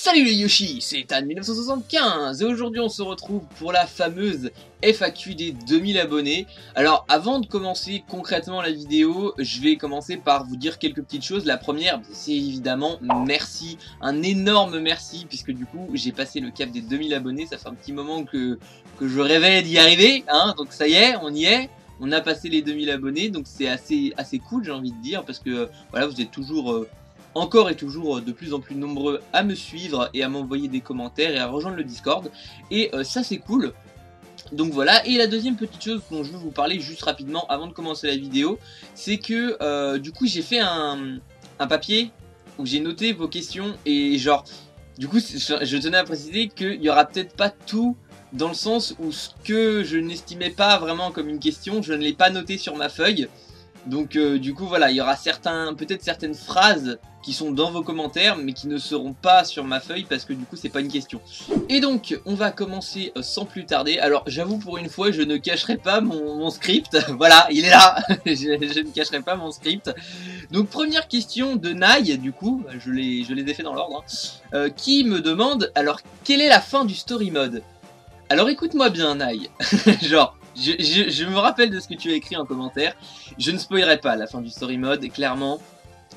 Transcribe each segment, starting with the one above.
Salut les Yoshi, c'est Tan1975 et aujourd'hui on se retrouve pour la fameuse FAQ des 2000 abonnés. Alors avant de commencer concrètement la vidéo, je vais commencer par vous dire quelques petites choses. La première, c'est évidemment merci, un énorme merci, puisque du coup j'ai passé le cap des 2000 abonnés. Ça fait un petit moment que je rêvais d'y arriver, hein, donc ça y est, on y est. On a passé les 2000 abonnés, donc c'est assez cool, j'ai envie de dire, parce que voilà, vous êtes toujours... encore et toujours de plus en plus nombreux à me suivre et à m'envoyer des commentaires et à rejoindre le Discord, et ça c'est cool. Donc voilà, et la deuxième petite chose dont je veux vous parler juste rapidement avant de commencer la vidéo, c'est que du coup j'ai fait un papier où j'ai noté vos questions, et genre du coup je tenais à préciser qu'il y aura peut-être pas tout, dans le sens où ce que je n'estimais pas vraiment comme une question, je ne l'ai pas noté sur ma feuille. Donc du coup voilà, il y aura peut-être certaines phrases qui sont dans vos commentaires mais qui ne seront pas sur ma feuille parce que du coup c'est pas une question. Et donc on va commencer sans plus tarder. Alors j'avoue, pour une fois je ne cacherai pas mon script. Voilà, il est là. je ne cacherai pas mon script. Donc première question de Nai, du coup je les ai fait dans l'ordre, hein, qui me demande alors quelle est la fin du story mode. Alors écoute-moi bien Nai. Genre je me rappelle de ce que tu as écrit en commentaire. Je ne spoilerai pas la fin du story mode, clairement,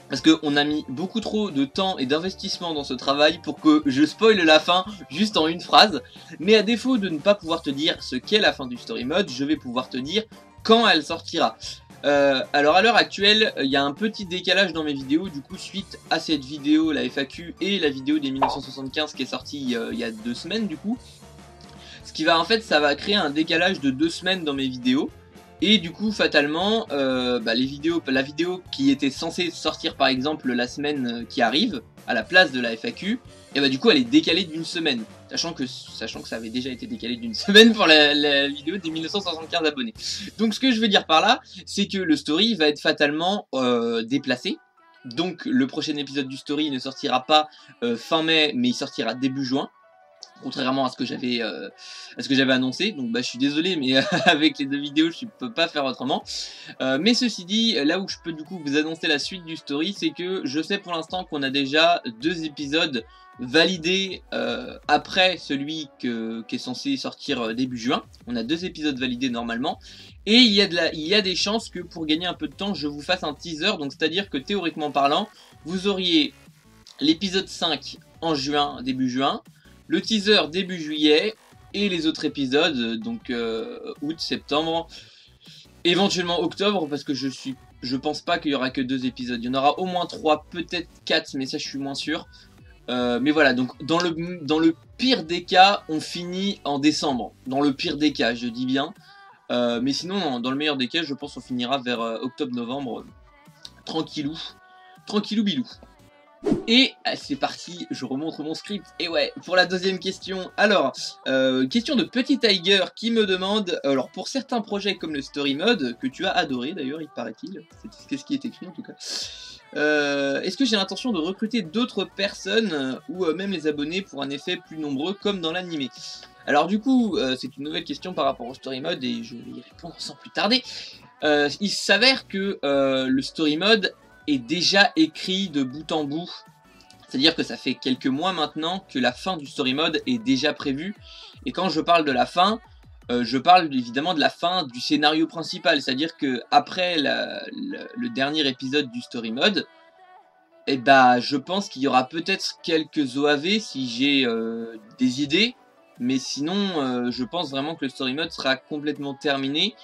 parce qu'on a mis beaucoup trop de temps et d'investissement dans ce travail pour que je spoile la fin juste en une phrase. Mais à défaut de ne pas pouvoir te dire ce qu'est la fin du story mode, je vais pouvoir te dire quand elle sortira. Alors à l'heure actuelle, il y a un petit décalage dans mes vidéos, du coup suite à cette vidéo, la FAQ et la vidéo des 1975 qui est sortie il y a 2 semaines du coup. Ce qui va en fait, ça va créer un décalage de 2 semaines dans mes vidéos. Et du coup, fatalement, la vidéo qui était censée sortir par exemple la semaine qui arrive, à la place de la FAQ, et bah du coup elle est décalée d'une semaine. Sachant que ça avait déjà été décalé d'une semaine pour la vidéo des 1975 abonnés. Donc ce que je veux dire par là, c'est que le story va être fatalement déplacé. Donc le prochain épisode du story ne sortira pas fin mai, mais il sortira début juin. Contrairement à ce que j'avais annoncé, donc bah je suis désolé, mais avec les 2 vidéos je peux pas faire autrement. Mais ceci dit, là où je peux du coup vous annoncer la suite du story, c'est que je sais pour l'instant qu'on a déjà 2 épisodes validés après celui qui est censé sortir début juin. On a 2 épisodes validés normalement, et il y a des chances que pour gagner un peu de temps, je vous fasse un teaser. Donc c'est à dire que théoriquement parlant, vous auriez l'épisode 5 en juin, début juin, le teaser début juillet, et les autres épisodes, donc août, septembre, éventuellement octobre, parce que je pense pas qu'il y aura que 2 épisodes. Il y en aura au moins 3, peut-être 4, mais ça je suis moins sûr. Mais voilà, donc dans le pire des cas, on finit en décembre. Dans le pire des cas, je dis bien. Mais sinon, dans le meilleur des cas, je pense qu'on finira vers octobre-novembre. Tranquillou. Tranquillou bilou. Et c'est parti, je remonte mon script. Et ouais, pour la deuxième question. Alors, question de Petit Tiger qui me demande, alors pour certains projets comme le Story Mode, que tu as adoré d'ailleurs, il paraît-il, c'est ce qui est écrit en tout cas, est-ce que j'ai l'intention de recruter d'autres personnes ou même les abonnés pour un effet plus nombreux comme dans l'animé? Alors du coup, c'est une nouvelle question par rapport au Story Mode et je vais y répondre sans plus tarder. Il s'avère que le Story Mode est déjà écrit de bout en bout. C'est-à-dire que ça fait quelques mois maintenant que la fin du story mode est déjà prévue. Et quand je parle de la fin, je parle évidemment de la fin du scénario principal. C'est-à-dire que après le dernier épisode du story mode, eh ben, je pense qu'il y aura peut-être quelques OAV si j'ai des idées. Mais sinon, je pense vraiment que le story mode sera complètement terminé.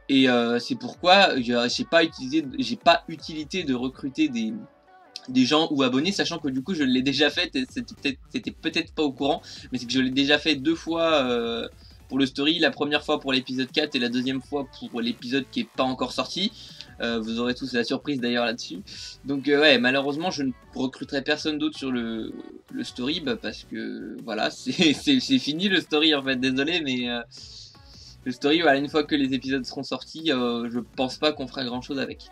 Et c'est pourquoi j'ai pas utilité de recruter des gens ou abonnés, sachant que du coup je l'ai déjà fait, c'était peut-être pas au courant, mais c'est que je l'ai déjà fait 2 fois pour le story, la première fois pour l'épisode 4 et la deuxième fois pour l'épisode qui est pas encore sorti. Vous aurez tous la surprise d'ailleurs là-dessus. Donc ouais, malheureusement je ne recruterai personne d'autre sur le story, parce que voilà, c'est fini le story en fait, désolé, mais le story, voilà, une fois que les épisodes seront sortis, je pense pas qu'on fera grand chose avec.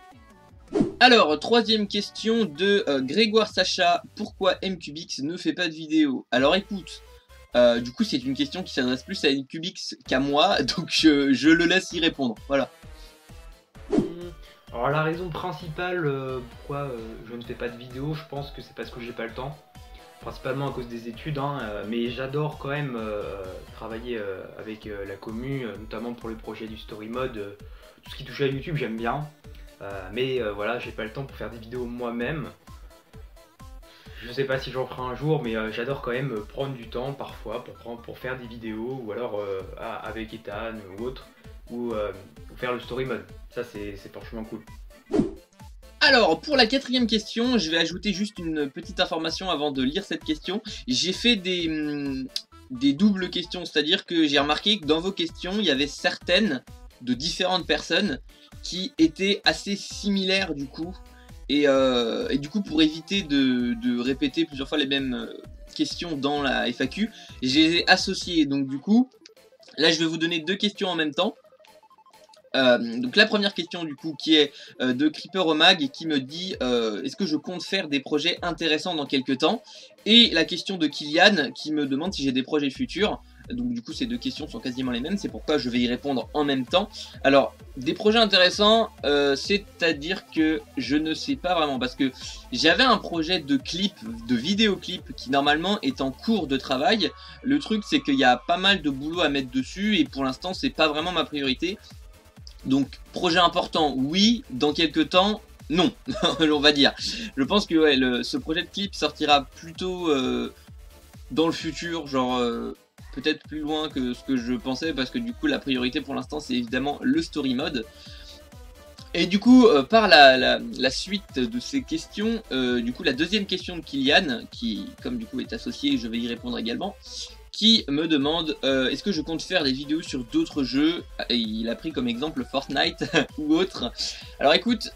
Alors, troisième question de Grégoire Sacha, pourquoi Mcubix ne fait pas de vidéo? Alors écoute, du coup c'est une question qui s'adresse plus à Mcubix qu'à moi, donc je le laisse y répondre, voilà. Alors la raison principale pourquoi je ne fais pas de vidéo, je pense que c'est parce que j'ai pas le temps. principalement à cause des études, hein, mais j'adore quand même travailler avec la commu, notamment pour le projet du story mode. Tout ce qui touche à YouTube, j'aime bien, mais voilà, j'ai pas le temps pour faire des vidéos moi-même. Je sais pas si j'en ferai un jour, mais j'adore quand même prendre du temps parfois pour faire des vidéos, ou alors avec Ethan ou autre, ou faire le story mode. Ça c'est franchement cool. Alors, pour la quatrième question, je vais ajouter juste une petite information avant de lire cette question. J'ai fait des doubles questions, c'est-à-dire que j'ai remarqué que dans vos questions, il y avait certaines de différentes personnes qui étaient assez similaires du coup. Et du coup, pour éviter de répéter plusieurs fois les mêmes questions dans la FAQ, je les ai associées. Donc du coup, là je vais vous donner deux questions en même temps. Donc la première question du coup qui est de Creeper Omag qui me dit est-ce que je compte faire des projets intéressants dans quelques temps, et la question de Kylian qui me demande si j'ai des projets futurs. Donc du coup ces deux questions sont quasiment les mêmes, c'est pourquoi je vais y répondre en même temps. Alors des projets intéressants, c'est à dire que je ne sais pas vraiment, parce que j'avais un projet de clip, de vidéoclip qui normalement est en cours de travail. Le truc c'est qu'il y a pas mal de boulot à mettre dessus et pour l'instant c'est pas vraiment ma priorité. Donc, projet important, oui. Dans quelques temps, non, on va dire. Je pense que ouais, ce projet de clip sortira plutôt dans le futur, genre peut-être plus loin que ce que je pensais, parce que du coup, la priorité pour l'instant, c'est évidemment le story mode. Et du coup, par la suite de ces questions, du coup, la deuxième question de Kylian, qui, comme du coup, est associée, je vais y répondre également, qui me demande est-ce que je compte faire des vidéos sur d'autres jeux, et il a pris comme exemple Fortnite ou autre. Alors écoute,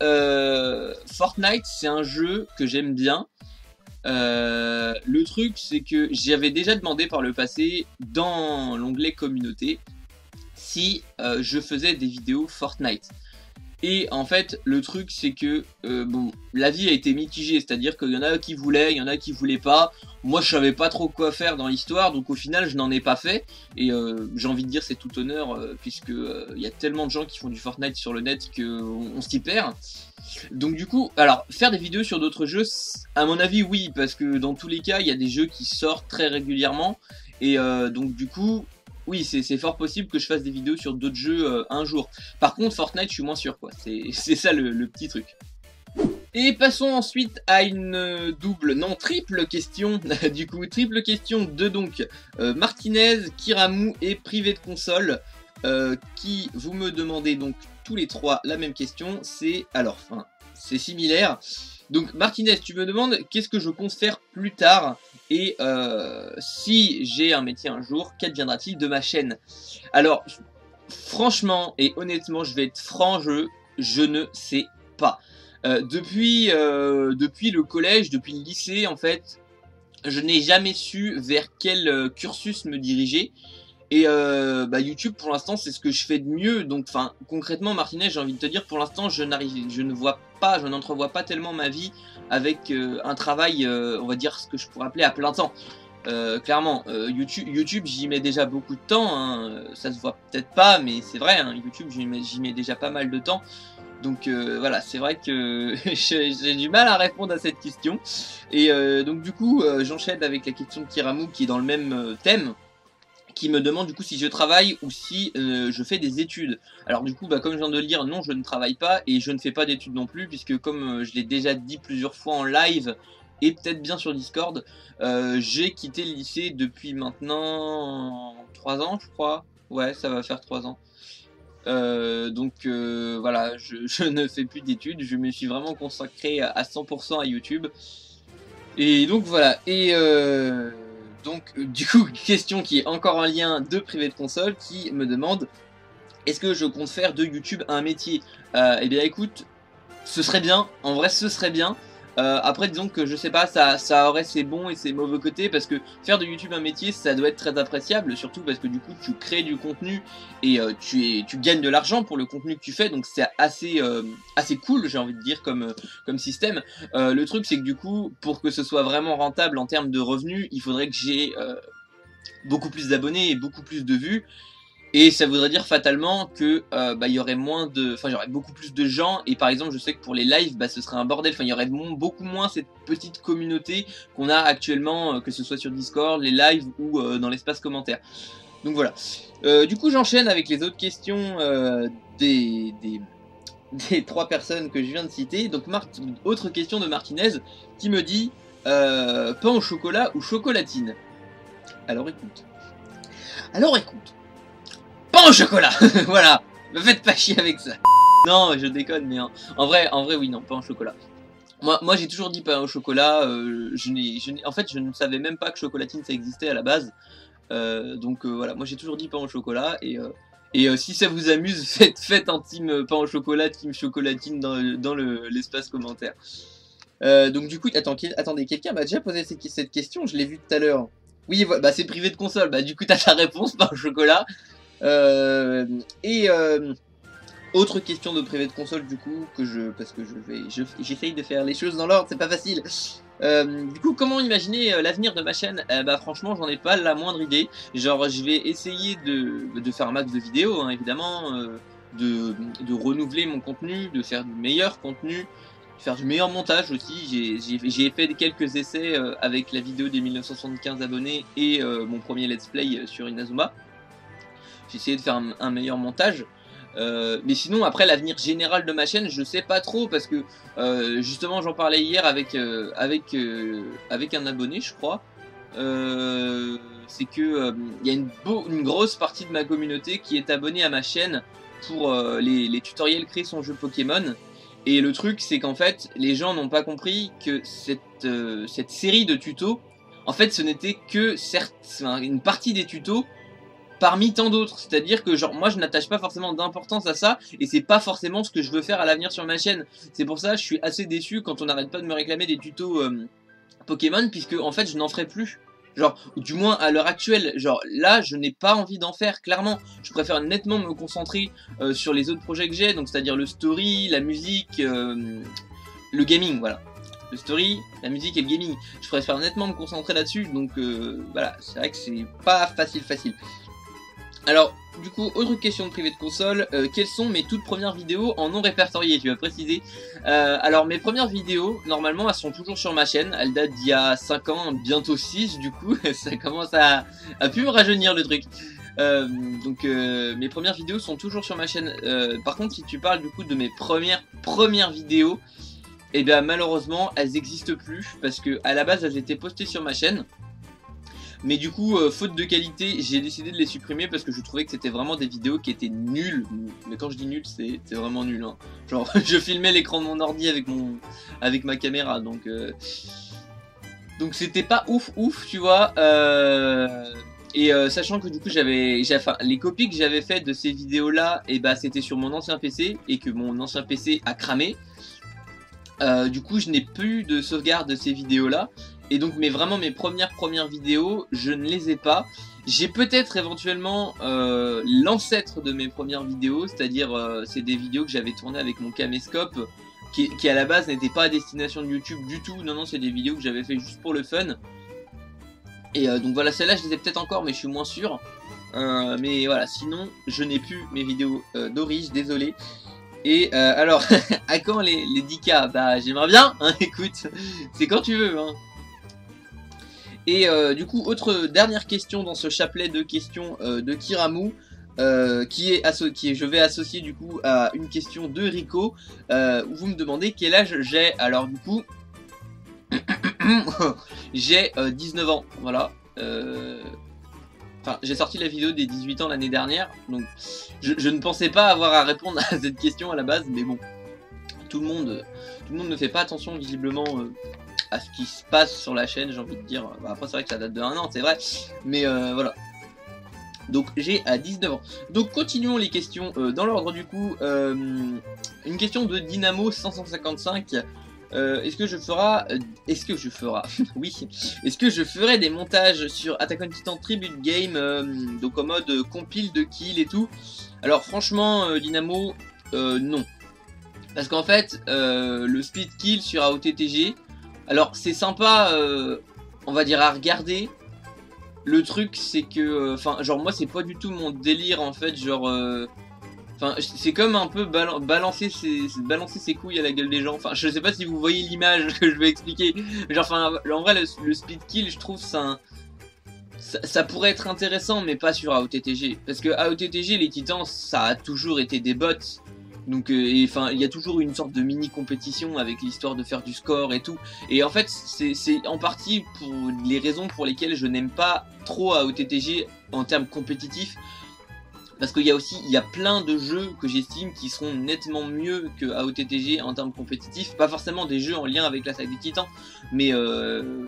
Fortnite c'est un jeu que j'aime bien. Le truc c'est que j'avais déjà demandé par le passé dans l'onglet communauté si je faisais des vidéos Fortnite. Et en fait, le truc c'est que bon, l'avis a été mitigé, c'est-à-dire qu'il y en a qui voulaient, il y en a qui voulaient pas. Moi, je savais pas trop quoi faire dans l'histoire, donc au final, je n'en ai pas fait. Et j'ai envie de dire c'est tout honneur, puisque il y a tellement de gens qui font du Fortnite sur le net qu'on s'y perd. Donc du coup, alors faire des vidéos sur d'autres jeux, à mon avis, oui, parce que dans tous les cas, il y a des jeux qui sortent très régulièrement, et donc du coup. Oui, c'est fort possible que je fasse des vidéos sur d'autres jeux un jour. Par contre, Fortnite, je suis moins sûr, quoi. C'est ça le petit truc. Et passons ensuite à une double, non triple question, du coup, triple question de donc Martinez, Kiramou et Privé de Console, qui vous me demandez donc tous les trois la même question, c'est, alors, enfin, c'est similaire. Donc Martinez, tu me demandes qu'est-ce que je compte faire plus tard, et si j'ai un métier un jour, qu'adviendra-t-il de ma chaîne? Alors, franchement et honnêtement, je vais être franc, je ne sais pas. Depuis le collège, depuis le lycée, en fait, je n'ai jamais su vers quel cursus me diriger. Et YouTube pour l'instant c'est ce que je fais de mieux. Donc enfin concrètement Martinez, j'ai envie de te dire, pour l'instant je n'entrevois pas tellement ma vie avec un travail, on va dire ce que je pourrais appeler à plein temps. Clairement, YouTube j'y mets déjà beaucoup de temps, hein. Ça se voit peut-être pas mais c'est vrai, hein, YouTube j'y mets déjà pas mal de temps. Donc voilà, c'est vrai que j'ai du mal à répondre à cette question. Et donc du coup j'enchaîne avec la question de Kiramou qui est dans le même thème, qui me demande du coup si je travaille ou si je fais des études. Alors du coup, comme je viens de le dire, non, je ne travaille pas et je ne fais pas d'études non plus, puisque comme je l'ai déjà dit plusieurs fois en live et peut-être bien sur Discord, j'ai quitté le lycée depuis maintenant 3 ans, je crois. Ouais, ça va faire 3 ans. Donc voilà, je ne fais plus d'études, je me suis vraiment consacré à 100% à YouTube. Et donc voilà, et donc du coup, question qui est encore un lien de Privé de Console qui me demande est-ce que je compte faire de YouTube un métier? Eh bien écoute, ce serait bien, en vrai ce serait bien. Après disons que je sais pas, ça aurait ses bons et ses mauvais côtés, parce que faire de YouTube un métier ça doit être très appréciable, surtout parce que du coup tu crées du contenu et tu gagnes de l'argent pour le contenu que tu fais, donc c'est assez cool, j'ai envie de dire, comme système. Le truc c'est que du coup pour que ce soit vraiment rentable en termes de revenus, il faudrait que j'ai beaucoup plus d'abonnés et beaucoup plus de vues. Et ça voudrait dire fatalement que il y aurait moins de, enfin, il y aurait beaucoup plus de gens. Et par exemple, je sais que pour les lives, ce serait un bordel. Enfin, il y aurait beaucoup moins cette petite communauté qu'on a actuellement, que ce soit sur Discord, les lives ou dans l'espace commentaire. Donc voilà. Du coup, j'enchaîne avec les autres questions des 3 personnes que je viens de citer. Donc, autre question de Martinez qui me dit pain au chocolat ou chocolatine. Alors écoute. Pain au chocolat. Voilà. Me faites pas chier avec ça. Non, je déconne, mais en vrai, oui, non, pain au chocolat. Moi j'ai toujours dit pain au chocolat. En fait, je ne savais même pas que chocolatine ça existait à la base. Donc voilà, moi j'ai toujours dit pain au chocolat. Et si ça vous amuse, faites un team pain au chocolat, team chocolatine dans l'espace commentaire. Donc du coup, attendez, quelqu'un m'a déjà posé cette question, je l'ai vu tout à l'heure. Oui, c'est privé de console, du coup t'as ta réponse, pain au chocolat. Autre question de privé de console du coup, parce que j'essaye de faire les choses dans l'ordre, c'est pas facile. Du coup, comment imaginer l'avenir de ma chaîne? Franchement, j'en ai pas la moindre idée. Genre, je vais essayer de faire un max de vidéos, hein, évidemment, de renouveler mon contenu, de faire du meilleur contenu, de faire du meilleur montage aussi. J'ai fait quelques essais avec la vidéo des 1975 abonnés et mon premier let's play sur Inazuma. J'ai essayé de faire un meilleur montage. Mais sinon après l'avenir général de ma chaîne je sais pas trop parce que justement j'en parlais hier avec un abonné je crois. C'est que y a une grosse partie de ma communauté qui est abonnée à ma chaîne pour les tutoriels créer son jeu Pokémon. Et le truc c'est qu'en fait les gens n'ont pas compris que cette série de tutos en fait ce n'était que une partie des tutos parmi tant d'autres, c'est-à-dire que genre moi je n'attache pas forcément d'importance à ça et c'est pas forcément ce que je veux faire à l'avenir sur ma chaîne. C'est pour ça que je suis assez déçu quand on n'arrête pas de me réclamer des tutos Pokémon puisque en fait je n'en ferai plus. Genre, du moins à l'heure actuelle, genre là je n'ai pas envie d'en faire, clairement. Je préfère nettement me concentrer sur les autres projets que j'ai, donc c'est-à-dire le story, la musique, le gaming, voilà. Le story, la musique et le gaming. Je préfère nettement me concentrer là-dessus, donc voilà, c'est vrai que c'est pas facile. Alors, du coup, autre question de privé de console, quelles sont mes toutes premières vidéos en non répertoriées? Tu vas préciser. Alors, mes premières vidéos, normalement, elles sont toujours sur ma chaîne. Elles datent d'il y a 5 ans, bientôt 6, du coup, ça commence à plus me rajeunir le truc. Donc, mes premières vidéos sont toujours sur ma chaîne. Par contre, si tu parles du coup de mes premières vidéos, eh bien, malheureusement, elles n'existent plus parce que à la base, elles étaient postées sur ma chaîne. Mais du coup, faute de qualité, j'ai décidé de les supprimer parce que je trouvais que c'était vraiment des vidéos qui étaient nulles. Mais quand je dis nul, c'est vraiment nul. Hein. Genre, je filmais l'écran de mon ordi avec ma caméra, donc c'était pas ouf, tu vois. Sachant que du coup, les copies que j'avais faites de ces vidéos-là, et c'était sur mon ancien PC et que mon ancien PC a cramé. Du coup, je n'ai plus de sauvegarde de ces vidéos-là. Et donc vraiment mes premières vidéos, je ne les ai pas. J'ai peut-être éventuellement l'ancêtre de mes premières vidéos, c'est-à-dire c'est des vidéos que j'avais tournées avec mon caméscope, qui à la base n'était pas à destination de YouTube du tout. Non, c'est des vidéos que j'avais fait juste pour le fun. Et donc voilà, celles-là je les ai peut-être encore, mais je suis moins sûr. Mais voilà, sinon je n'ai plus mes vidéos d'origine, désolé. Et alors, à quand les 10K? J'aimerais bien, hein, écoute, c'est quand tu veux, hein. Et du coup, dernière question dans ce chapelet de questions de Kiramu, je vais associer du coup à une question de Rico, où vous me demandez quel âge j'ai. Alors du coup, j'ai 19 ans, voilà. Enfin, j'ai sorti la vidéo des 18 ans l'année dernière, donc je ne pensais pas avoir à répondre à cette question à la base, mais bon, tout le monde ne fait pas attention visiblement à ce qui se passe sur la chaîne, j'ai envie de dire. Après c'est vrai que ça date de 1 an, c'est vrai, mais voilà. Donc j'ai à 19 ans. Donc continuons les questions dans l'ordre du coup. Une question de Dynamo 555. Est-ce que je ferai oui. Est-ce que je ferai des montages sur Attack on Titan Tribute Game, donc en mode compile de kills et tout? Alors franchement, Dynamo, non. Parce qu'en fait, le speed kill sur AOTTG, alors c'est sympa, on va dire à regarder, le truc c'est que, enfin, genre moi c'est pas du tout mon délire en fait, genre, enfin, c'est comme un peu balancer ses couilles à la gueule des gens. Enfin, je sais pas si vous voyez l'image que je vais expliquer. Genre, enfin, en vrai, le speed kill, je trouve ça pourrait être intéressant, mais pas sur AOTTG. Parce que AOTTG, les titans, ça a toujours été des bots. Donc, enfin, il y a toujours une sorte de mini compétition avec l'histoire de faire du score et tout. Et en fait, c'est en partie pour les raisons pour lesquelles je n'aime pas trop AOTTG en termes compétitifs. Parce qu'il y a plein de jeux que j'estime qui seront nettement mieux que AOTTG en termes compétitifs. Pas forcément des jeux en lien avec la saga des Titans, mais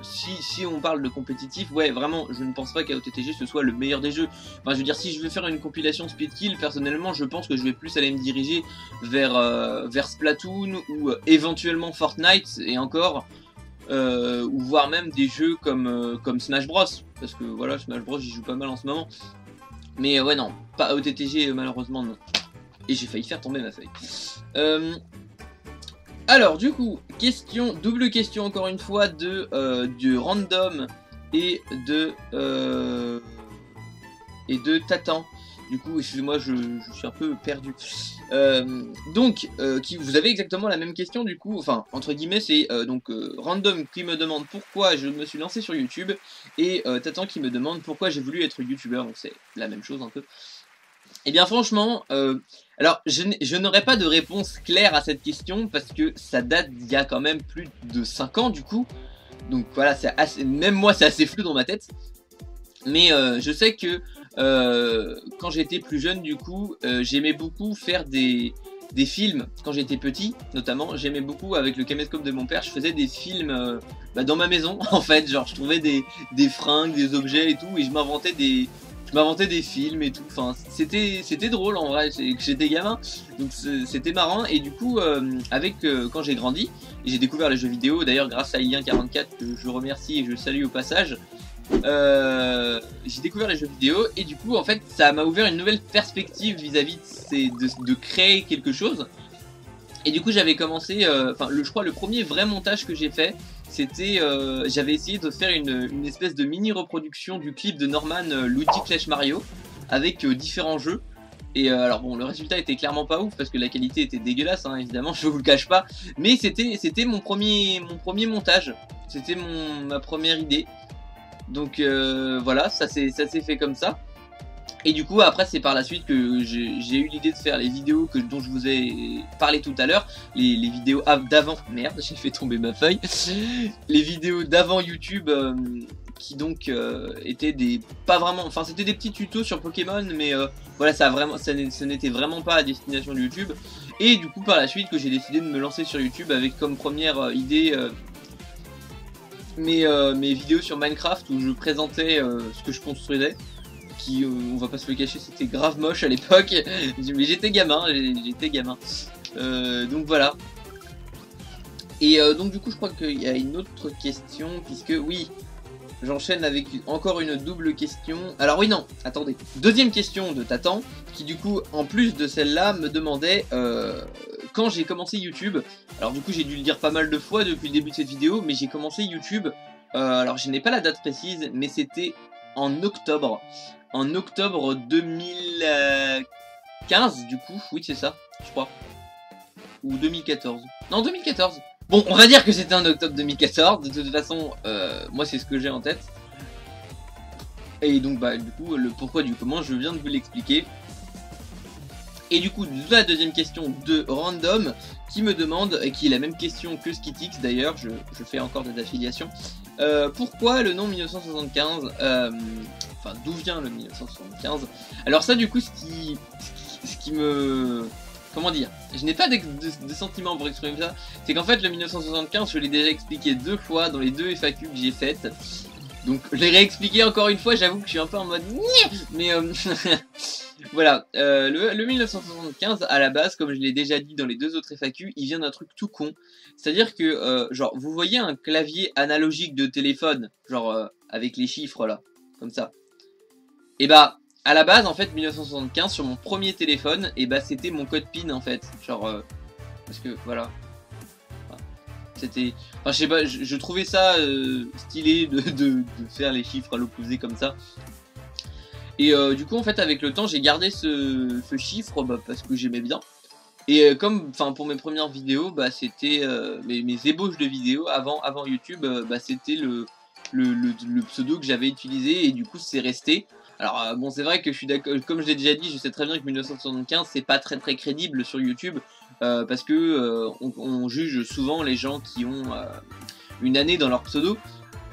si on parle de compétitif, ouais, vraiment, je ne pense pas qu'AOTTG ce soit le meilleur des jeux. Enfin, je veux dire, si je veux faire une compilation speed kill, personnellement, je pense que je vais plus aller me diriger vers Splatoon ou éventuellement Fortnite, et encore, ou voire même des jeux comme Smash Bros. Parce que voilà, Smash Bros, j'y joue pas mal en ce moment. Mais ouais, non, pas AOTTG, malheureusement, non. Et j'ai failli faire tomber ma feuille. Alors, du coup, double question encore une fois de random et de Tatan. Du coup, excusez-moi, je suis un peu perdu. Donc, vous avez exactement la même question, du coup, enfin, entre guillemets, c'est Random qui me demande pourquoi je me suis lancé sur YouTube, et Tatan qui me demande pourquoi j'ai voulu être youtubeur, donc c'est la même chose un peu. Et bien franchement, alors je n'aurai pas de réponse claire à cette question, parce que ça date d'il y a quand même plus de 5 ans, du coup. Donc voilà, même moi c'est assez flou dans ma tête. Mais je sais que quand j'étais plus jeune, du coup, j'aimais beaucoup faire des films. Quand j'étais petit, notamment, j'aimais beaucoup, avec le caméscope de mon père, je faisais des films dans ma maison, en fait. Genre, je trouvais des fringues, des objets et tout, et je m'inventais des films et tout. Enfin, c'était drôle en vrai, j'étais gamin, donc c'était marrant. Et du coup, quand j'ai grandi, j'ai découvert les jeux vidéo, d'ailleurs grâce à Ilien44, que je remercie et je salue au passage. J'ai découvert les jeux vidéo, et du coup en fait ça m'a ouvert une nouvelle perspective vis-à-vis de créer quelque chose. Et du coup j'avais commencé, je crois le premier vrai montage que j'ai fait, c'était j'avais essayé de faire une espèce de mini reproduction du clip de Norman, Luigi Clash Mario, avec différents jeux. Et alors bon, le résultat était clairement pas ouf parce que la qualité était dégueulasse, hein, évidemment, je vous le cache pas. Mais c'était mon premier montage, c'était ma première idée. Donc voilà, ça s'est fait comme ça. Et du coup après c'est par la suite que j'ai eu l'idée de faire les vidéos dont je vous ai parlé tout à l'heure. Les vidéos d'avant, merde, j'ai fait tomber ma feuille. Les vidéos d'avant YouTube qui donc étaient c'était des petits tutos sur Pokémon, mais voilà, ce n'était vraiment pas à destination de YouTube. Et du coup par la suite que j'ai décidé de me lancer sur YouTube avec comme première idée mes vidéos sur Minecraft, où je présentais ce que je construisais, qui, on va pas se le cacher, c'était grave moche à l'époque, mais j'étais gamin, donc voilà. Et donc du coup je crois qu'il y a une autre question, puisque oui, j'enchaîne avec encore une double question. Alors oui, non, attendez, deuxième question de Tatan, qui du coup en plus de celle-là me demandait quand j'ai commencé YouTube. Alors du coup j'ai dû le dire pas mal de fois depuis le début de cette vidéo, mais j'ai commencé YouTube, alors je n'ai pas la date précise, mais c'était en octobre 2015 du coup, oui c'est ça, je crois, ou 2014, non 2014. Bon, on va dire que c'était en octobre 2014, de toute façon, moi c'est ce que j'ai en tête. Et donc bah du coup, le pourquoi du comment, je viens de vous l'expliquer. Et du coup, la deuxième question de Random, qui me demande, et qui est la même question que Skitix d'ailleurs, je fais encore des affiliations. Pourquoi le nom 1975 enfin, d'où vient le 1975? Alors ça, du coup, ce qui me... Comment dire? Je n'ai pas de sentiments pour exprimer ça. C'est qu'en fait, le 1975, je l'ai déjà expliqué 2 fois dans les 2 FAQ que j'ai faites. Donc, je l'ai réexpliqué encore une fois, j'avoue que je suis un peu en mode... Mais voilà, le 1975, à la base, comme je l'ai déjà dit dans les 2 autres FAQ, il vient d'un truc tout con. C'est-à-dire que, genre, vous voyez un clavier analogique de téléphone, genre, avec les chiffres, là, comme ça. Et bah, à la base, en fait, 1975, sur mon premier téléphone, et bah, c'était mon code PIN, en fait. Genre, parce que, voilà. C'était, enfin je sais pas, je trouvais ça stylé de faire les chiffres à l'opposé comme ça. Et du coup en fait avec le temps j'ai gardé ce chiffre parce que j'aimais bien. Et comme, enfin pour mes premières vidéos, bah c'était mes ébauches de vidéos avant YouTube, bah c'était le pseudo que j'avais utilisé et du coup c'est resté. Alors bon c'est vrai que je suis d'accord, comme je l'ai déjà dit, je sais très bien que 1975 c'est pas très crédible sur YouTube parce que on juge souvent les gens qui ont une année dans leur pseudo.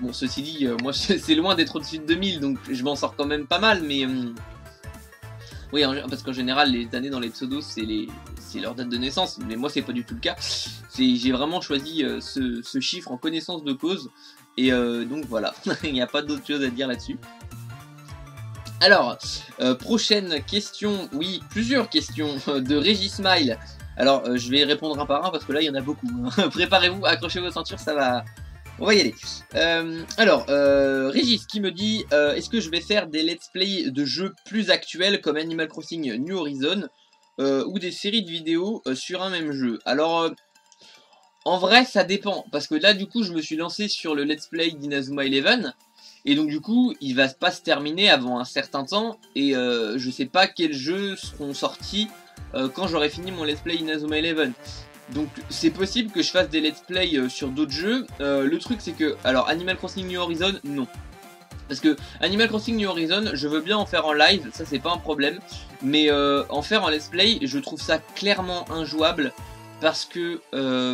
Bon ceci dit, moi c'est loin d'être au-dessus de 2000 donc je m'en sors quand même pas mal mais oui parce qu'en général les années dans les pseudos c'est leur date de naissance mais moi c'est pas du tout le cas. J'ai vraiment choisi ce chiffre en connaissance de cause et donc voilà, il n'y a pas d'autre chose à dire là-dessus. Alors, prochaine question, oui, plusieurs questions de Régis Smile. Alors, je vais répondre un par un parce que là, il y en a beaucoup. Préparez-vous, accrochez vos ceintures, ça va... On va y aller. Alors, Régis qui me dit est-ce que je vais faire des let's play de jeux plus actuels comme Animal Crossing New Horizon ou des séries de vidéos sur un même jeu? Alors, en vrai, ça dépend. Parce que là, du coup, je me suis lancé sur le let's play d'Inazuma Eleven. Et donc du coup, il va pas se terminer avant un certain temps, et je sais pas quels jeux seront sortis quand j'aurai fini mon let's play Inazuma Eleven. Donc c'est possible que je fasse des let's play sur d'autres jeux. Le truc c'est que, alors Animal Crossing New Horizon, non. Parce que Animal Crossing New Horizon, je veux bien en faire en live, ça c'est pas un problème. Mais en faire en let's play, je trouve ça clairement injouable. Parce que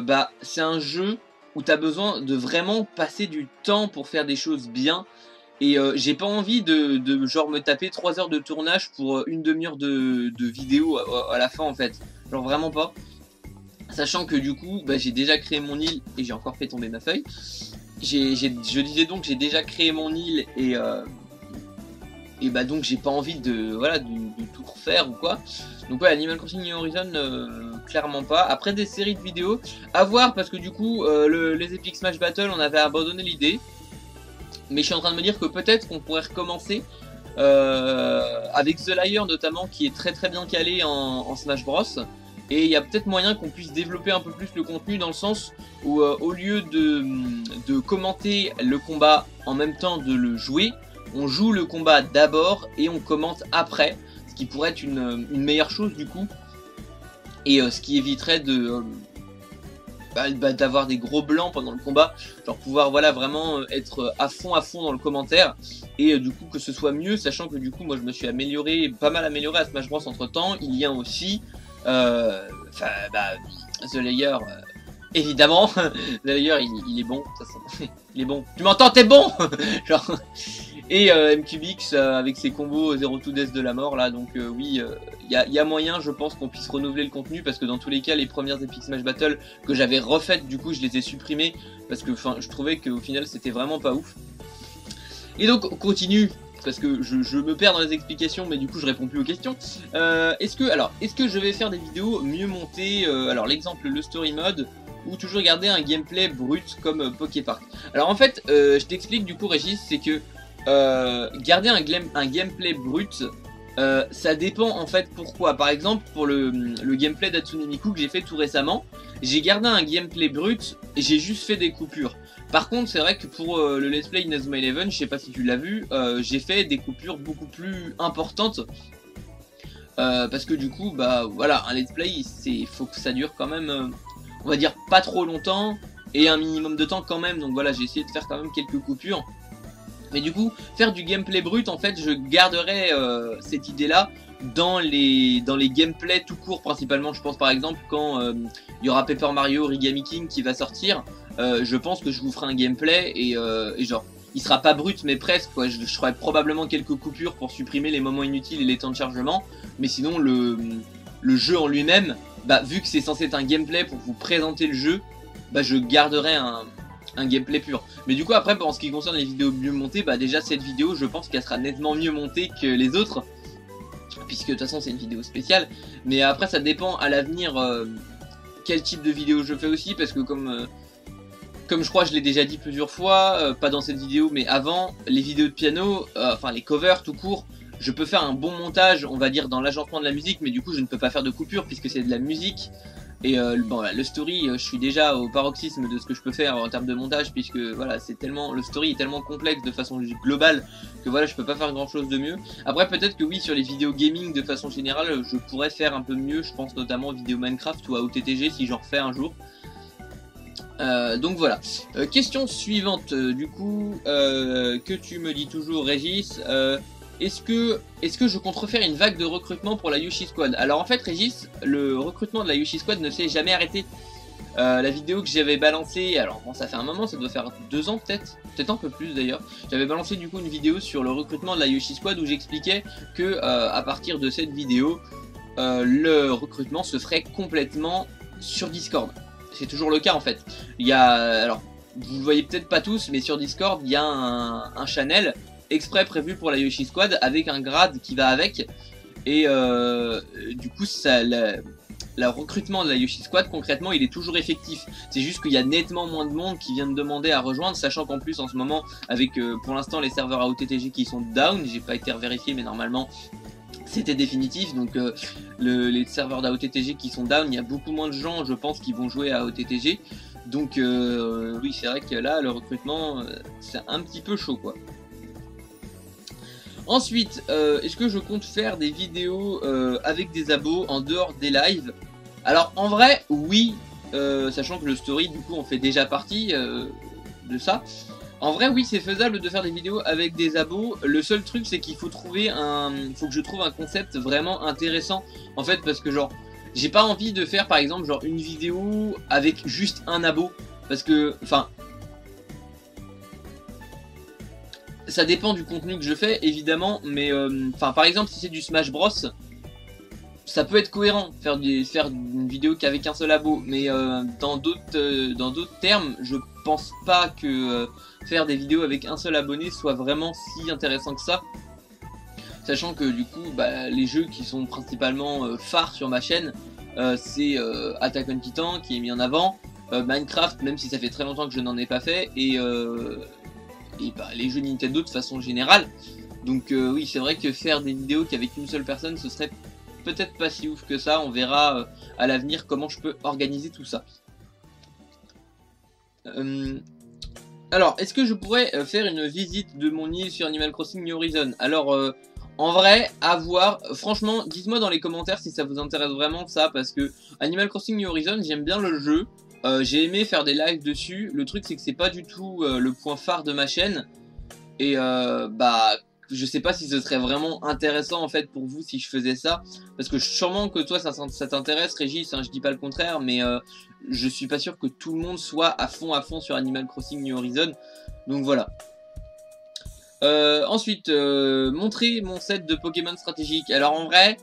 bah c'est un jeu où t'as besoin de vraiment passer du temps pour faire des choses bien. Et j'ai pas envie de genre me taper 3 heures de tournage pour une demi-heure de vidéo à la fin en fait. Genre vraiment pas. Sachant que du coup, bah, j'ai déjà créé mon île et j'ai encore fait tomber ma feuille. Je disais donc j'ai déjà créé mon île et bah donc j'ai pas envie de tout refaire ou quoi. Donc ouais, Animal Crossing New Horizon, clairement pas. Après des séries de vidéos, à voir parce que du coup les Epic Smash Battle on avait abandonné l'idée. Mais je suis en train de me dire que peut-être qu'on pourrait recommencer avec The Liar notamment qui est très bien calé en Smash Bros. Et il y a peut-être moyen qu'on puisse développer un peu plus le contenu dans le sens où au lieu de commenter le combat en même temps de le jouer, on joue le combat d'abord et on commente après, ce qui pourrait être une meilleure chose du coup, et ce qui éviterait d'avoir des gros blancs pendant le combat, genre pouvoir voilà vraiment être à fond dans le commentaire, et du coup que ce soit mieux, sachant que du coup moi je me suis pas mal amélioré à Smash Bros entre temps. Il y a aussi The Layer, évidemment. The Layer il est bon, de toute façon. Il est bon. Tu m'entends, t'es bon. Genre. Et MQBX avec ses combos 0-2 Death de la mort là, donc oui, il y a moyen je pense qu'on puisse renouveler le contenu, parce que dans tous les cas les premières Epic Smash Battle que j'avais refaites du coup je les ai supprimées parce que je trouvais qu'au final c'était vraiment pas ouf. Et donc on continue parce que je me perds dans les explications mais du coup je réponds plus aux questions. Est-ce que je vais faire des vidéos mieux montées, alors l'exemple le story mode, ou toujours garder un gameplay brut comme Poképark? Alors en fait je t'explique du coup Régis, c'est que garder un gameplay brut, ça dépend en fait pourquoi. Par exemple pour le gameplay d'Hatsune Miku que j'ai fait tout récemment, j'ai gardé un gameplay brut et j'ai juste fait des coupures. Par contre c'est vrai que pour le let's play Inazuma Eleven, je sais pas si tu l'as vu, j'ai fait des coupures beaucoup plus importantes, parce que du coup bah voilà, un let's play faut que ça dure quand même on va dire pas trop longtemps et un minimum de temps quand même, donc voilà j'ai essayé de faire quand même quelques coupures. Mais du coup, faire du gameplay brut, en fait, je garderai cette idée-là dans les gameplays tout court, principalement. Je pense par exemple quand il y aura Paper Mario Origami King qui va sortir, je pense que je vous ferai un gameplay et genre, il sera pas brut mais presque quoi. Je ferai probablement quelques coupures pour supprimer les moments inutiles et les temps de chargement. Mais sinon, le jeu en lui-même, bah vu que c'est censé être un gameplay pour vous présenter le jeu, bah je garderai un gameplay pur. Mais du coup après en ce qui concerne les vidéos mieux montées, bah déjà cette vidéo je pense qu'elle sera nettement mieux montée que les autres, puisque de toute façon c'est une vidéo spéciale. Mais après ça dépend à l'avenir quel type de vidéo je fais aussi, parce que comme je crois je l'ai déjà dit plusieurs fois, pas dans cette vidéo mais avant, les vidéos de piano, enfin les covers tout court, je peux faire un bon montage on va dire dans l'agencement de la musique, mais du coup je ne peux pas faire de coupure puisque c'est de la musique. Et bon, voilà, le story, je suis déjà au paroxysme de ce que je peux faire en termes de montage, puisque voilà, le story est tellement complexe de façon globale que voilà, je peux pas faire grand chose de mieux. Après, peut-être que oui, sur les vidéos gaming de façon générale, je pourrais faire un peu mieux, je pense notamment aux vidéos Minecraft ou à OTTG si j'en refais un jour. Donc voilà. Question suivante, du coup, que tu me dis toujours, Régis. Est-ce que je compte refaire une vague de recrutement pour la Yoshi Squad? Alors en fait, Régis, le recrutement de la Yoshi Squad ne s'est jamais arrêté. La vidéo que j'avais balancée, alors bon, ça fait un moment, ça doit faire 2 ans peut-être un peu plus d'ailleurs. J'avais balancé du coup une vidéo sur le recrutement de la Yoshi Squad où j'expliquais que à partir de cette vidéo, le recrutement se ferait complètement sur Discord. C'est toujours le cas en fait. Il y a, alors vous le voyez peut-être pas tous, mais sur Discord il y a un channel exprès prévu pour la Yoshi Squad avec un grade qui va avec, et du coup ça, le recrutement de la Yoshi Squad concrètement il est toujours effectif. C'est juste qu'il y a nettement moins de monde qui vient de demander à rejoindre, sachant qu'en plus en ce moment avec pour l'instant les serveurs à OTTG qui sont down, j'ai pas été vérifié mais normalement c'était définitif, donc les serveurs d'AOTTG qui sont down, il y a beaucoup moins de gens je pense qui vont jouer à OTTG, donc oui c'est vrai que là le recrutement c'est un petit peu chaud quoi. Ensuite, est-ce que je compte faire des vidéos avec des abos en dehors des lives? Alors en vrai, oui, sachant que le story du coup on fait déjà partie de ça. En vrai, oui, c'est faisable de faire des vidéos avec des abos. Le seul truc, c'est qu'il faut trouver faut que je trouve un concept vraiment intéressant. En fait, parce que genre, j'ai pas envie de faire par exemple genre une vidéo avec juste un abo, parce que, enfin. Ça dépend du contenu que je fais évidemment, mais par exemple si c'est du Smash Bros, ça peut être cohérent faire une vidéo qu'avec un seul abo, mais dans d'autres termes, je pense pas que faire des vidéos avec un seul abonné soit vraiment si intéressant que ça, sachant que du coup les jeux qui sont principalement phares sur ma chaîne, c'est Attack on Titan qui est mis en avant, Minecraft même si ça fait très longtemps que je n'en ai pas fait, et les jeux Nintendo de façon générale. Donc oui, c'est vrai que faire des vidéos qu'avec une seule personne, ce serait peut-être pas si ouf que ça. On verra à l'avenir comment je peux organiser tout ça. Alors, est-ce que je pourrais faire une visite de mon île sur Animal Crossing New Horizons? Alors, en vrai, à voir. Franchement, dites-moi dans les commentaires si ça vous intéresse vraiment ça, parce que Animal Crossing New Horizons, j'aime bien le jeu. J'ai aimé faire des lives dessus. Le truc c'est que c'est pas du tout le point phare de ma chaîne. Et je sais pas si ce serait vraiment intéressant en fait pour vous si je faisais ça. Parce que sûrement que toi ça t'intéresse Régis, hein, je dis pas le contraire. Mais je suis pas sûr que tout le monde soit à fond sur Animal Crossing New Horizons. Donc voilà. Ensuite, montrer mon set de Pokémon stratégiques. Alors en vrai...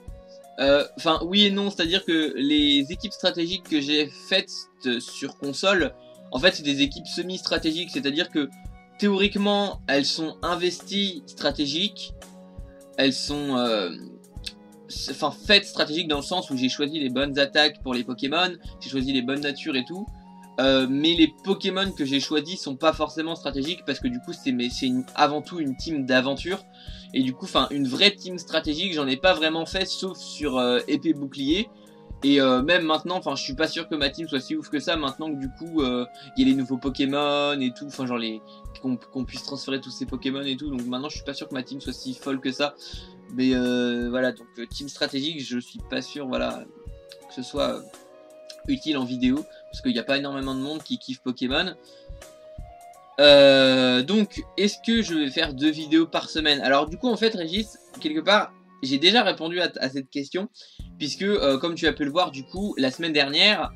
Enfin oui et non, c'est-à-dire que les équipes stratégiques que j'ai faites sur console, en fait c'est des équipes semi-stratégiques, c'est-à-dire que théoriquement elles sont investies stratégiques, elles sont faites stratégiques dans le sens où j'ai choisi les bonnes attaques pour les Pokémon, j'ai choisi les bonnes natures et tout, mais les Pokémon que j'ai choisis sont pas forcément stratégiques parce que du coup c'est avant tout une team d'aventure. Et du coup, une vraie team stratégique, j'en ai pas vraiment fait, sauf sur épée bouclier. Et même maintenant, je suis pas sûr que ma team soit si ouf que ça. Maintenant que du coup, il y a les nouveaux Pokémon et tout, genre qu'on puisse transférer tous ces Pokémon et tout. Donc maintenant, je suis pas sûr que ma team soit si folle que ça. Mais voilà, donc team stratégique, je suis pas sûr, voilà, que ce soit utile en vidéo, parce qu'il n'y a pas énormément de monde qui kiffe Pokémon. Donc, est-ce que je vais faire 2 vidéos par semaine? Alors du coup, en fait, Régis, quelque part, j'ai déjà répondu à cette question, puisque, comme tu as pu le voir, du coup, la semaine dernière,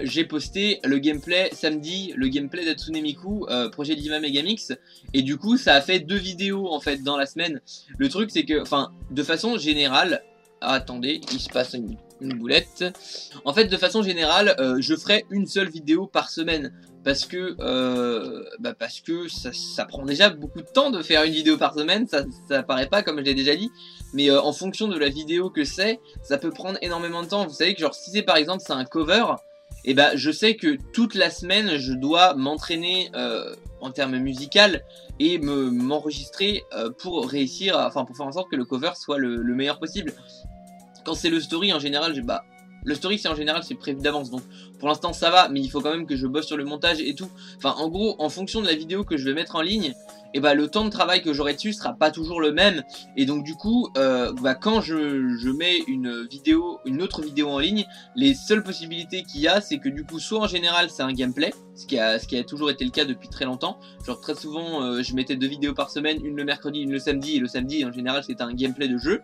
j'ai posté le gameplay samedi, le gameplay d'Hatsune Miku, projet d'Iva Megamix, et du coup, ça a fait 2 vidéos, en fait, dans la semaine. Le truc, c'est que, de façon générale, attendez, il se passe une boulette. En fait, de façon générale, je ferai une seule vidéo par semaine. Parce que ça prend déjà beaucoup de temps de faire une vidéo par semaine, ça paraît pas comme je l'ai déjà dit, mais en fonction de la vidéo que c'est, ça peut prendre énormément de temps. Vous savez que genre si c'est par exemple c'est un cover, et je sais que toute la semaine je dois m'entraîner en termes musical et m'enregistrer pour réussir, pour faire en sorte que le cover soit le meilleur possible. Quand c'est le story en général, le story c'est en général c'est prévu d'avance, donc pour l'instant ça va, mais il faut quand même que je bosse sur le montage et tout. Enfin en gros, en fonction de la vidéo que je vais mettre en ligne, et bah le temps de travail que j'aurai dessus sera pas toujours le même, et donc du coup quand je mets une autre vidéo en ligne, les seules possibilités qu'il y a, c'est que du coup soit en général c'est un gameplay, ce qui a toujours été le cas depuis très longtemps, genre très souvent je mettais 2 vidéos par semaine, une le mercredi, une le samedi, et le samedi en général c'était un gameplay de jeu.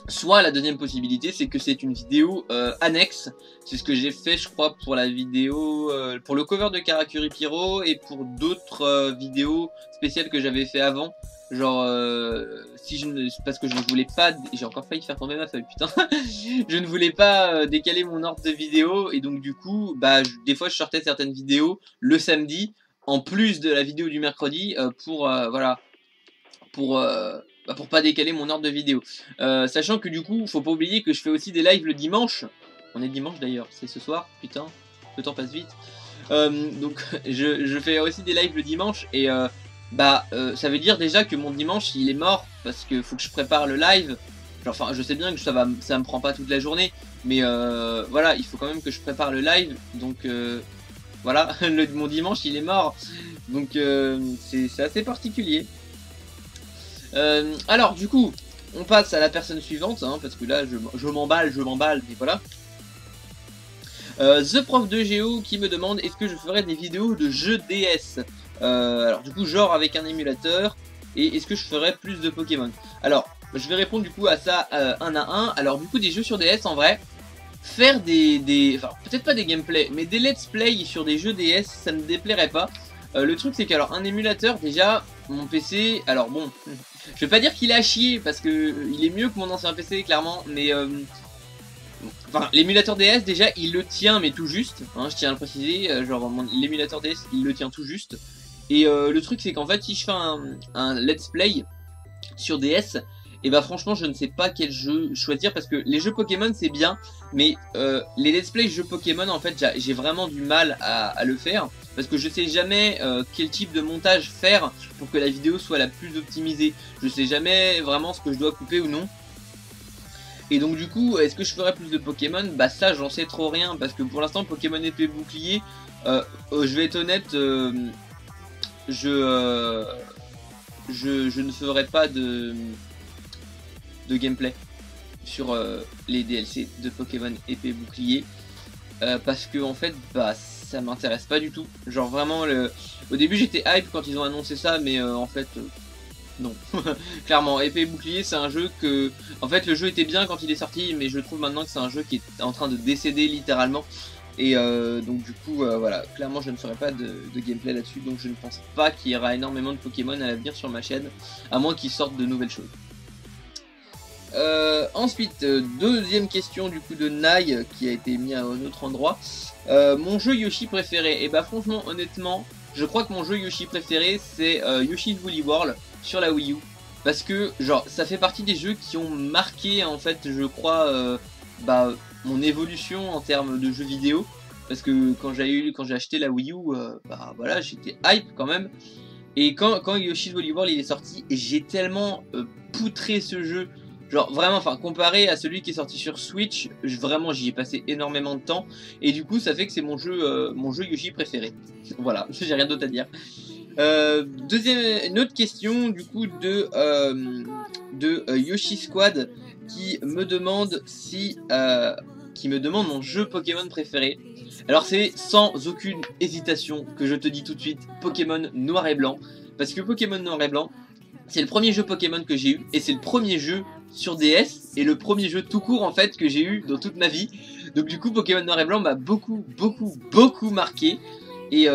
Soit la deuxième possibilité, c'est que c'est une vidéo annexe. C'est ce que j'ai fait, je crois, pour la vidéo, pour le cover de Karakuri Pyro et pour d'autres vidéos spéciales que j'avais fait avant. Genre, parce que je ne voulais pas, j'ai encore failli faire tomber ma feuille, putain. Je ne voulais pas décaler mon ordre de vidéo et donc du coup, des fois je sortais certaines vidéos le samedi en plus de la vidéo du mercredi voilà, pour pas décaler mon ordre de vidéo. Sachant que du coup, faut pas oublier que je fais aussi des lives le dimanche. On est dimanche d'ailleurs, c'est ce soir, putain, le temps passe vite. Donc je fais aussi des lives le dimanche et ça veut dire déjà que mon dimanche il est mort parce que faut que je prépare le live. Enfin, je sais bien que ça me prend pas toute la journée, mais voilà, il faut quand même que je prépare le live. Donc voilà, mon dimanche il est mort. Donc c'est assez particulier. Alors du coup, on passe à la personne suivante, hein, parce que là je m'emballe, mais voilà. The Prof de Géo qui me demande est-ce que je ferais des vidéos de jeux DS. Alors du coup, genre avec un émulateur, et est-ce que je ferais plus de Pokémon. Alors, je vais répondre du coup à ça un à un. Alors du coup, des jeux sur DS en vrai, faire enfin peut-être pas des gameplays, mais des let's play sur des jeux DS, ça ne me déplairait pas. Le truc c'est qu'alors un émulateur, déjà mon PC, alors bon, je vais pas dire qu'il est à chier parce que il est mieux que mon ancien PC clairement, mais enfin l'émulateur DS déjà il le tient mais tout juste, hein, je tiens à le préciser, genre l'émulateur DS il le tient tout juste, et le truc c'est qu'en fait si je fais un let's play sur DS, et bah franchement je ne sais pas quel jeu choisir parce que les jeux Pokémon c'est bien, mais les let's play jeux Pokémon en fait j'ai vraiment du mal à le faire parce que je sais jamais quel type de montage faire pour que la vidéo soit la plus optimisée. Je sais jamais vraiment ce que je dois couper ou non. Et donc du coup, est-ce que je ferais plus de Pokémon? Bah ça j'en sais trop rien parce que pour l'instant Pokémon épée bouclier, je vais être honnête, je ne ferai pas de gameplay sur les DLC de Pokémon épée bouclier parce que en fait ça m'intéresse pas du tout. Genre vraiment au début j'étais hype quand ils ont annoncé ça, mais en fait non. Clairement épée bouclier c'est un jeu que en fait le jeu était bien quand il est sorti, mais je trouve maintenant que c'est un jeu qui est en train de décéder littéralement. Et donc du coup voilà, clairement je ne ferai pas de gameplay là-dessus, donc je ne pense pas qu'il y aura énormément de Pokémon à l'avenir sur ma chaîne, à moins qu'ils sortent de nouvelles choses. Ensuite, deuxième question du coup de Nai qui a été mis à un autre endroit. Mon jeu Yoshi préféré, et bah franchement honnêtement je crois que mon jeu Yoshi préféré c'est Yoshi's Woolly World sur la Wii U, parce que genre ça fait partie des jeux qui ont marqué en fait je crois mon évolution en termes de jeux vidéo, parce que quand j'ai acheté la Wii U voilà j'étais hype quand même, et quand Yoshi's Woolly World il est sorti, j'ai tellement poutré ce jeu. Genre vraiment, enfin comparé à celui qui est sorti sur Switch, vraiment j'y ai passé énormément de temps, et du coup ça fait que c'est mon jeu Yoshi préféré. Voilà, j'ai rien d'autre à dire. Une autre question du coup de Yoshi Squad qui me demande mon jeu Pokémon préféré. Alors c'est sans aucune hésitation que je te dis tout de suite Pokémon Noir et Blanc, parce que Pokémon Noir et Blanc c'est le premier jeu Pokémon que j'ai eu, et c'est le premier jeu sur DS, et le premier jeu tout court en fait que j'ai eu dans toute ma vie. Donc du coup Pokémon Noir et Blanc m'a beaucoup marqué, et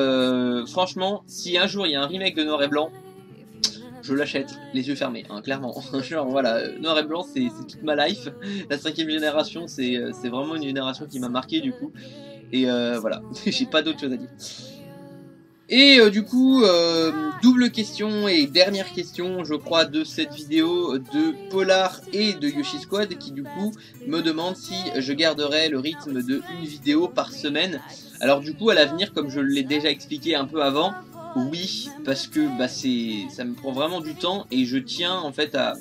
franchement si un jour il y a un remake de Noir et Blanc, je l'achète les yeux fermés, hein, clairement. Genre voilà, Noir et Blanc c'est toute ma life. La 5ème génération c'est vraiment une génération qui m'a marqué du coup, et voilà, j'ai pas d'autre chose à dire. Et du coup, double question et dernière question, je crois, de cette vidéo de Polar et de Yoshi Squad, qui du coup me demande si je garderai le rythme de une vidéo par semaine. Alors du coup, à l'avenir, comme je l'ai déjà expliqué un peu avant, oui, parce que ça me prend vraiment du temps, et je tiens en fait à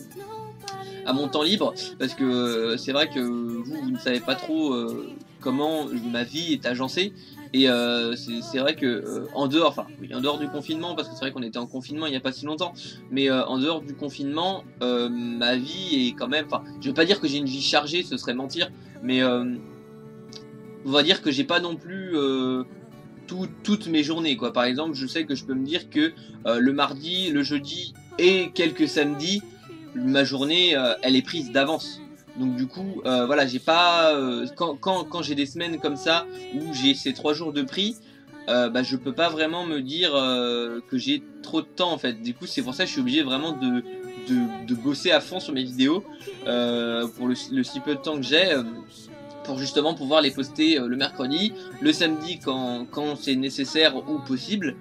à mon temps libre, parce que c'est vrai que vous ne savez pas trop comment ma vie est agencée. Et c'est vrai que en dehors, enfin oui, en dehors du confinement, parce que c'est vrai qu'on était en confinement il n'y a pas si longtemps, mais en dehors du confinement, ma vie est quand même, enfin je veux pas dire que j'ai une vie chargée, ce serait mentir, mais on va dire que j'ai pas non plus toutes mes journées quoi. Par exemple, je sais que je peux me dire que le mardi, le jeudi et quelques samedis, ma journée elle est prise d'avance. Donc du coup, voilà, j'ai pas quand j'ai des semaines comme ça où j'ai ces 3 jours de prix, bah je peux pas vraiment me dire que j'ai trop de temps en fait. Du coup, c'est pour ça que je suis obligé vraiment de bosser à fond sur mes vidéos pour le si peu de temps que j'ai. Pour justement pouvoir les poster le mercredi, le samedi quand c'est nécessaire ou possible,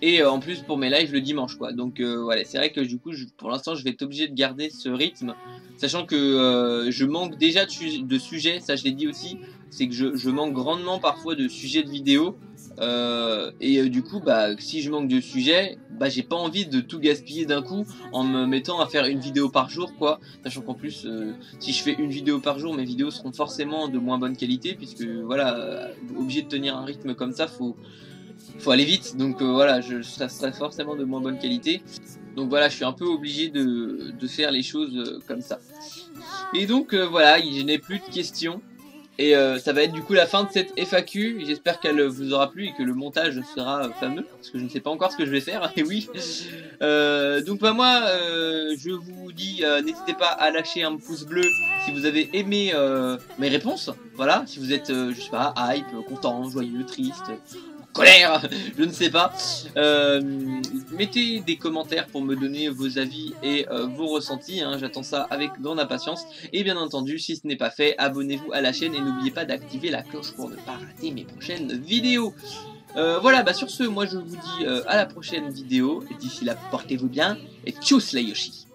et en plus pour mes lives le dimanche quoi. Donc voilà, c'est vrai que du coup pour l'instant je vais être obligé de garder ce rythme, sachant que je manque déjà de sujets, ça je l'ai dit aussi, c'est que je manque grandement parfois de sujets de vidéos, et du coup bah si je manque de sujets, bah j'ai pas envie de tout gaspiller d'un coup en me mettant à faire une vidéo par jour quoi, sachant qu'en plus si je fais une vidéo par jour, mes vidéos seront forcément de moins bonne qualité, puisque voilà, obligé de tenir un rythme comme ça, faut aller vite, donc voilà, ça serait forcément de moins bonne qualité. Donc voilà, je suis un peu obligé de faire les choses comme ça. Et donc voilà, je n'ai plus de questions. Et ça va être du coup la fin de cette FAQ. J'espère qu'elle vous aura plu et que le montage sera fameux, parce que je ne sais pas encore ce que je vais faire. Et oui. Donc bah moi, je vous dis, n'hésitez pas à lâcher un pouce bleu si vous avez aimé mes réponses. Voilà, si vous êtes, je sais pas, hype, content, joyeux, triste, colère, je ne sais pas. Mettez des commentaires pour me donner vos avis et vos ressentis, hein, j'attends ça avec grande impatience. Et bien entendu, si ce n'est pas fait, abonnez-vous à la chaîne et n'oubliez pas d'activer la cloche pour ne pas rater mes prochaines vidéos. Voilà, bah sur ce, moi je vous dis à la prochaine vidéo, et d'ici là, portez-vous bien, et tchuss la Yoshi.